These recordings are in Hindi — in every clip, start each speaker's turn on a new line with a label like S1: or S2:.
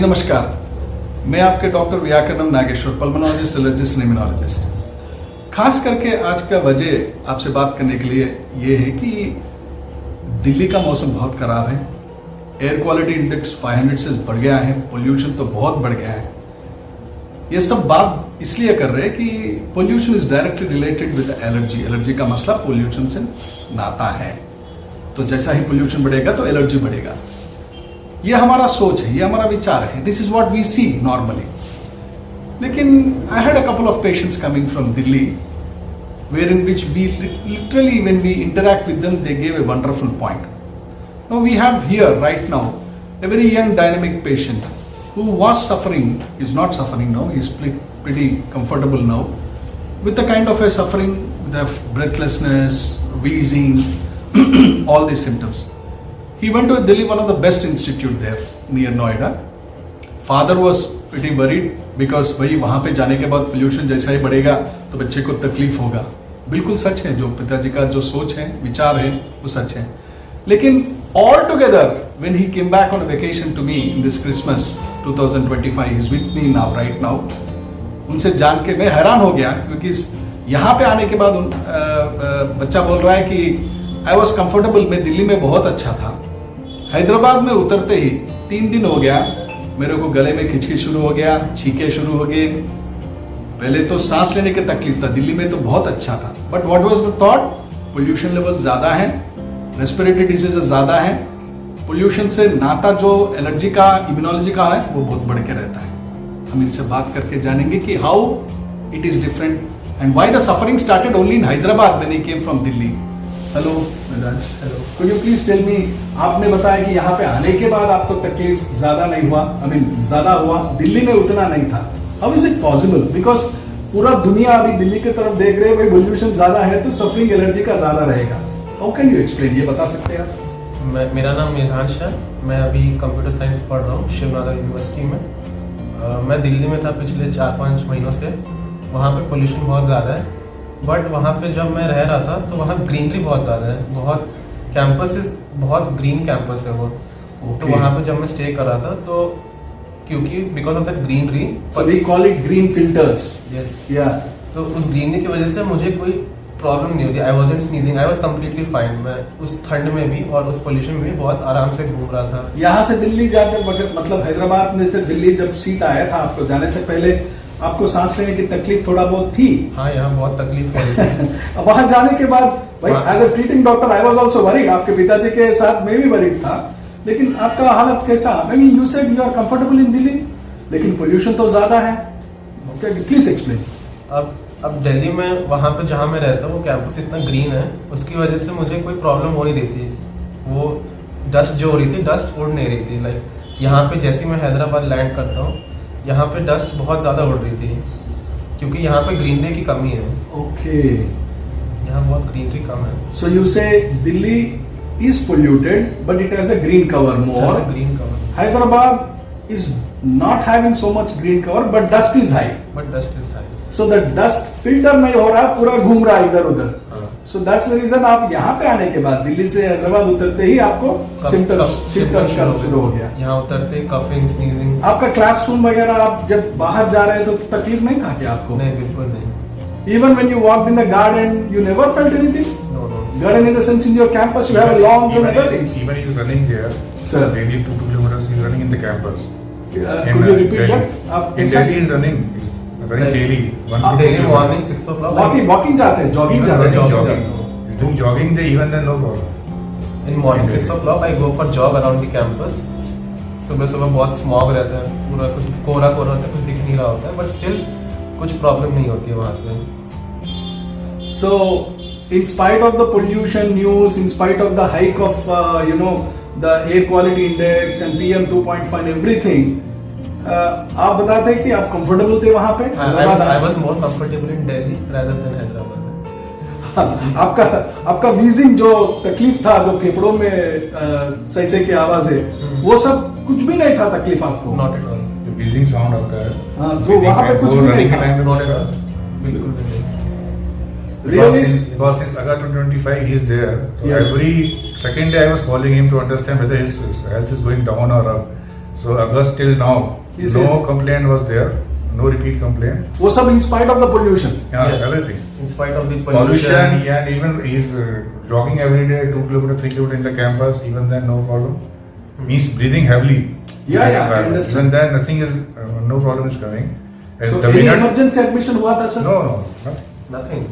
S1: नमस्कार, मैं आपके doctor Vyakaranam Nageshwar, pulmonologist, allergist, immunologist. खास करके आज का वजह आपसे बात करने के लिए ये है कि दिल्ली का मौसम बहुत ख़राब है। एयर क्वालिटी इंडेक्स 500 से बढ़ गया है, पोल्यूशन तो बहुत बढ़ गया है। ये सब बात इसलिए कर रहे हैं कि pollution is directly related with allergy. Allergy का मसला पोल्यूशन से नाता है, तो जैसा ही पोल्यूशन बढ़ेगा तो एलर्जी बढ़ेगा। ये हमारा सोच है, ये हमारा विचार है। This is what we see normally. लेकिन I had a couple of patients coming from Delhi where in which we literally, when we interact with them, they gave a wonderful point. Now we have here right now a very young dynamic patient who was suffering, is not suffering now, he is pretty comfortable now, with the kind of a suffering, the breathlessness, wheezing, all these symptoms. He went to Delhi, one of the best institute there near Noida. Father was pretty worried because भाई वहाँ पे जाने के बाद पोल्यूशन जैसा ही बढ़ेगा तो बच्चे को तकलीफ होगा। बिल्कुल सच है, जो पिताजी का जो सोच है, विचार है, वो सच है। लेकिन all together when he came back on vacation to me in this Christmas 2025, is with me now right now. उनसे जान के मैं हैरान हो गया, क्योंकि यहाँ पे आने के बाद बच्चा बोल रहा है कि आई वॉज कंफर्टेबल, मैं दिल्ली में बहुत अच्छा था। हैदराबाद में उतरते ही 3 दिन हो गया, मेरे को गले में खिंचकी शुरू हो गया, छींके शुरू हो गए। पहले तो सांस लेने की तकलीफ था, दिल्ली में तो बहुत अच्छा था। But what was the thought? Pollution level ज़्यादा है, रेस्पिरेटरी डिजीजेस ज़्यादा है, पोल्यूशन से नाता जो एलर्जी का, इम्यूनोलॉजी का है, वो बहुत बढ़ के रहता है। हम इनसे बात करके जानेंगे कि how it is different and why the suffering started only in Hyderabad when he came from Delhi. Hello Vedansh, hello, could you please tell me, आपने बताया कि यहाँ पे आने के बाद आपको तकलीफ ज़्यादा नहीं हुआ, आई मीन ज़्यादा हुआ, दिल्ली में उतना नहीं था। How is it possible? Because पूरा दुनिया अभी दिल्ली की तरफ देख रहे हैं, भाई पोल्यूशन ज़्यादा है तो सफरिंग एलर्जी का ज़्यादा रहेगा। हाउ कैन यू एक्सप्लेन, ये बता सकते हैं आप?
S2: मेरा नाम मेधांश है, मैं अभी कंप्यूटर साइंस पढ़ रहा हूँ शिवनागर यूनिवर्सिटी में। मैं दिल्ली में था पिछले 4-5 महीनों से। वहाँ पे पोल्यूशन बहुत ज़्यादा है, बट वहाँ पे जब मैं रह रहा था तो वहाँ ग्रीनरी बहुत ज़्यादा है, बहुत कैंपस बहुत ग्रीन कैंपस है वो। तो वहाँ पे जब मैं स्टे कर रहा था तो क्योंकि because of that greenery,
S1: so we call it green filters.
S2: Yes,
S1: yeah,
S2: तो उस ग्रीनरी की वजह से मुझे कोई प्रॉब्लम नहीं होती। I wasn't sneezing, I was completely fine. मैं उस ठंड में भी और उस पोल्यूशन में भी बहुत आराम से घूम रहा था।
S1: यहाँ से दिल्ली जाते वक्त, मतलब हैदराबाद में से दिल्ली जब सीट आया था आपको, जाने से पहले आपको सांस लेने की तकलीफ थोड़ा बहुत थी?
S2: हाँ, यहाँ बहुत तकलीफ हो रही थी।
S1: अब वहां जाने के बाद भाई, as a treating doctor I was also worried. आपके पिताजी के साथ मैं भी वरीड था। लेकिन आपका हालत कैसा? I mean you said you are comfortable in Delhi, लेकिन पोल्यूशन तो ज्यादा है। Please explain.
S2: अब दिल्ली में वहाँ पे जहाँ मैं रहता हूँ वो कैंपस इतना ग्रीन है, उसकी वजह से मुझे कोई प्रॉब्लम हो नहीं रही थी। वो डस्ट जो हो रही थी, डस्ट उड़ नहीं रही थी। लाइक यहाँ पे जैसे मैं हैदराबाद लैंड करता हूँ, यहाँ पे डस्ट बहुत ज़्यादा उड़ रही थी, क्योंकि यहाँ पे ग्रीनरी की कमी है।
S1: ओके,
S2: यहाँ बहुत ग्रीनरी कम है।
S1: सो यू से Delhi is polluted but it has a green cover more.
S2: Green cover.
S1: Hyderabad is not having so much green cover but dust is high.
S2: But dust is high.
S1: So the dust filter नहीं हो रहा, पूरा घूम रहा इधर उधर। So that's the reason आप यहाँ पे आने के बाद, दिल्ली से हैदराबाद उतरते ही आपको symptoms शुरू हो गया।
S2: यहाँ उतरते कफिंग, स्नीजिंग।
S1: आपका क्लासरूम वगैरह, आप जब बाहर जा रहे थे तो तकलीफ नहीं था क्या आपको?
S2: नहीं, बिल्कुल नहीं।
S1: Even when you walked in the garden, you never felt anything?
S2: No.
S1: Garden in the sense in your campus you have lawns and other things.
S3: Even he's running there,
S1: Sir,
S3: daily 2 kilometers he's running in the campus.
S1: could you repeat that? आप
S3: In
S1: कैसा?
S3: Delhi he's running, running daily.
S2: Daily morning 6 o'clock.
S1: Walking जाते हैं, jogging जाते हैं?
S3: Jogging. He's doing jogging there, even then no problem.
S2: In morning 6 o'clock I go for jog around the campus. सुबह बहुत स्मॉग रहता है, पूरा कुछ कोहरा होता है, कुछ दिख नहीं रहा होता है, बट स्टिल कुछ प्रॉब्लम नहीं होती है वहाँ पे।
S1: So, in spite of the pollution news, in spite of the hike of the air quality index and PM 2.5 and everything, आप बताते हैं कि आप कंफर्टेबल थे वहाँ पे?
S2: I was more comfortable in Delhi rather than Hyderabad.
S1: आपका वीजिंग जो तकलीफ था, जो फेफड़ों में सही की आवाज है, वो सब कुछ भी नहीं था तकलीफ आपको?
S2: Not at all.
S3: जो wheezing sound आता है,
S1: हाँ, तो वहाँ पे कुछ भी नहीं था?
S2: Not at all. बिल्कुल भी नहीं।
S3: Because since August 2025 he is there. So
S1: yes.
S3: Every second day I was calling him to understand whether his health is going down or up. So August till now,
S1: Yes,
S3: no
S1: yes.
S3: complaint was there, no repeat complaint.
S1: वो सब in spite of the pollution.
S3: Yeah,
S2: Yes.
S3: everything.
S2: In spite of the
S3: Pollution,
S2: pollution.
S3: and even he's jogging every day, 2 kilometers, 3 kilometers in the campus. Even then, no problem. He's breathing heavily.
S1: Yeah, yeah, I understand.
S3: Even then, nothing is, no problem is coming. And
S1: So
S3: the
S1: any
S3: minute-
S1: emergency admission हुआ था सर?
S3: No, nothing.
S2: Nothing.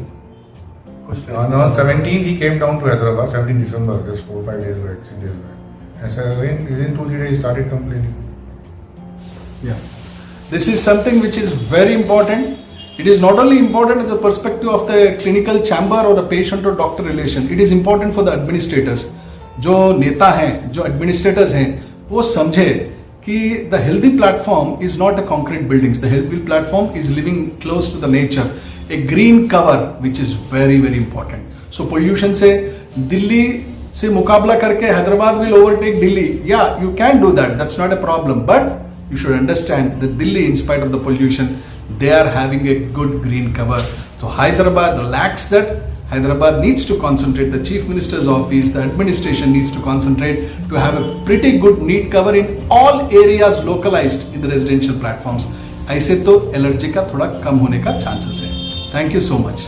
S2: कुछ face
S3: On
S2: नहीं हुआ।
S3: 17th, he came down to Hyderabad, 17 December, just 4-5 days back, 6 days back. And so within 2-3 days, he started complaining.
S1: Yeah. This is something which is very important. It is not only important in the perspective of the clinical chamber or the patient or doctor relation. It is important for the administrators. जो नेता हैं, जो administrators हैं, वो समझे कि the healthy platform is not a concrete buildings. The healthy platform is living close to the nature. A green cover which is very very important. So pollution से दिल्ली से मुकाबला करके Hyderabad will overtake Delhi. Yeah, you can do that. That's not a problem. But you should understand that Delhi, in spite of the pollution, they are having a good green cover. So Hyderabad lacks that. Hyderabad needs to concentrate. The Chief Minister's office, the administration needs to concentrate to have a pretty good neat cover in all areas localized in the residential platforms. ऐसे तो एलर्जी का थोड़ा कम होने का चांसेस है. Thank you so much.